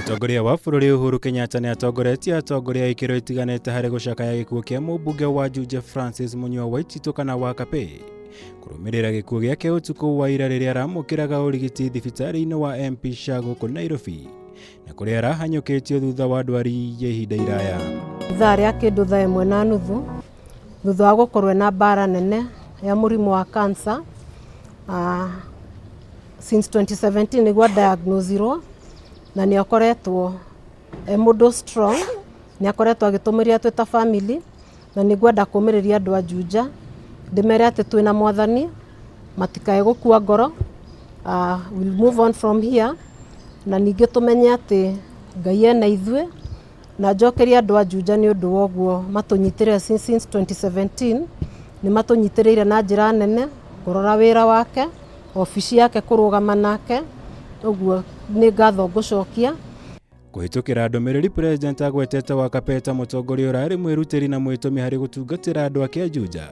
Mutongoria wa bururi Uhuru Kenyatta ni atongoretie atongoria ikiro itiganite hari gucakaya gikuo kia mumbunge wa Juja Francis Munyua Waititu kana Wakapee kurumirira gikuo giake utuku wa ira riria aramukiraga urigiti thibitari-ini wa MP Shah guku Nairobi na kuria arahanyukitio thutha wa ndwari ya ihinda iraya. Thutha ria kindu thaa 1:30 thutha wa gukorwo na bara nene ya murimu wa cancer since 2017 niguo diagnosirwo na ni akoretwo mundu strong, ni akoretwo agitumiria twita family na nigwenda kumiriria andu a Juja ndimere ati twina mwathani matikae gukua ngoro. We'll move on from here na ninge tumenye ati Ngai ena ithue na njokeria andu a Juja ni undu woguo matunyitire since 2017 ni matunyitireire na njira nene kurora wira wake ofisi yake kurugama nake uguo ni ngatho ngucokia. Kuhitukira ndumiriri president agwetete Wakapee ta mutongoria urari mwirutiri na mwitumi hari gutungatira andu ake Juja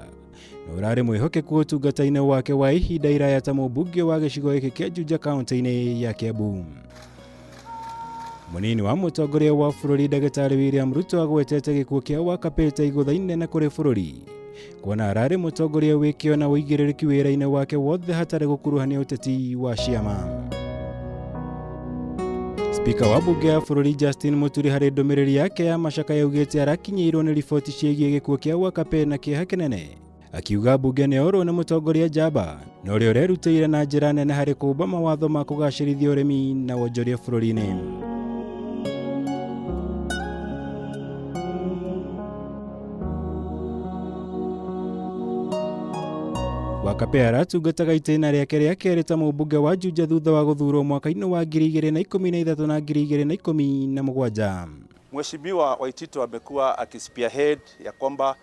na urari mwihokeku utungata-ini wake wa ihinda iraya ta mumbunge wa gicigo giki kia Juja kaunti-ini ya Kiambu. Munini wa mutongoria wa bururi Ndagĩtarĩ Ruto agwetete gikuo kia Wakapee ta igutha inene kuri bururi kuona arari mutongoria wikio na uigĩrĩrĩki wira-ini wake wothe hatari gukuruhania uteti wa ciama. Speaker wa bunge ya bururi Justin Muturi hari ndumiriri yake ya macaka yaugite arakinyirwo ni riboti ciegie gikuo kia Wakapee na kieha kinene, akiuga bunge ni oro ni mutongoria njamba na uria urerutĩire na njira nene hari kuumba mawatho ma kugacĩrithia urimi na wonjoria bururi-ini. Wakapee aratungataga itĩna rĩake rĩa kerĩ ta mumbunge wa Juja thutha wa guthurwo mwaka-inĩ wa 2013 na 2017. Mheshimiwa Waititu amekuwa akispearhead ya kwamba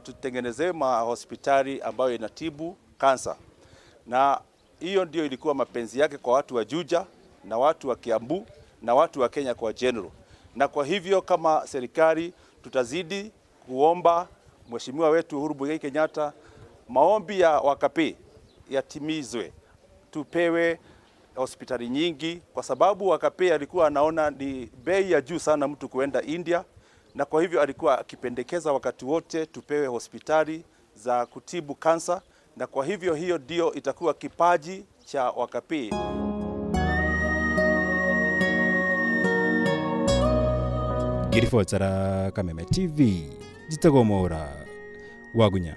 tutengenezewe mahospitali ambayo inatibu kansa, na hiyo ndio ilikuwa mapenzi yake kwa watu wa Juja na watu wa Kiambu na watu wa Kenya kwa general. Na kwa hivyo kama serikali tutazidi kuomba Mheshimiwa wetu Uhuru Kenyatta maombi ya Wakapee yatimizwe, tupewe hospitali nyingi, kwa sababu Wakapee alikuwa anaona ni bei ya juu sana mtu kuenda India, na kwa hivyo alikuwa akipendekeza wakati wote tupewe hospitali za kutibu kansa, na kwa hivyo hiyo ndio itakuwa kipaji cha Wakapee. Girifotara Kameme TV, Jitagomora Wagunya.